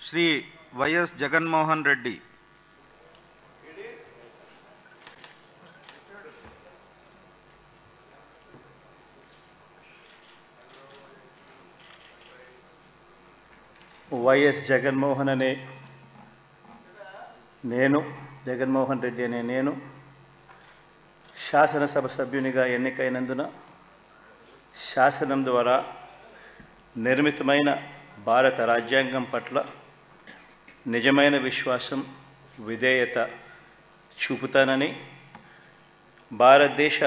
Shri YS Jaganmohan Reddy YS Jaganmohan అనే నేను జగన్మోహన్ రెడ్డి అనే నేను శాసనసభ సభ్యునిగా ఎన్నికైనందున శాసనం ద్వారా నిర్మితమైన భారత రాజ్యాంగం పట్ల నిజమైన విశ్వాసం విధేయత చూపుతానని, భారతదేశ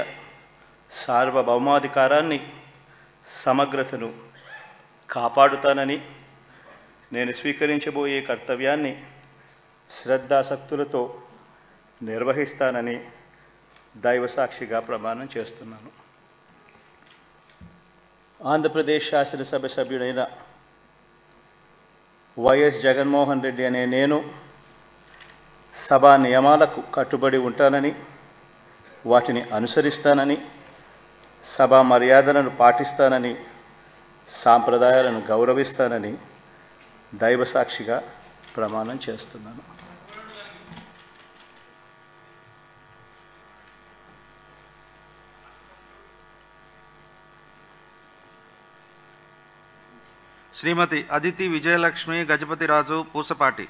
సార్వభౌమాధికారాన్ని సమగ్రతను కాపాడుతానని, నేను స్వీకరించబోయే కర్తవ్యాన్ని శ్రద్ధాసక్తులతో నిర్వహిస్తానని దైవసాక్షిగా ప్రమాణం చేస్తున్నాను. ఆంధ్రప్రదేశ్ శాసనసభ సభ్యుడైన వైఎస్ జగన్మోహన్ రెడ్డి అనే నేను సభా నియమాలకు కట్టుబడి ఉంటానని, వాటిని అనుసరిస్తానని, సభా మర్యాదలను పాటిస్తానని, సాంప్రదాయాలను గౌరవిస్తానని దైవసాక్షిగా ప్రమాణం చేస్తున్నాను. శ్రీమతి అదితి విజయలక్ష్మి గజపతిరాజు పూసపాటి.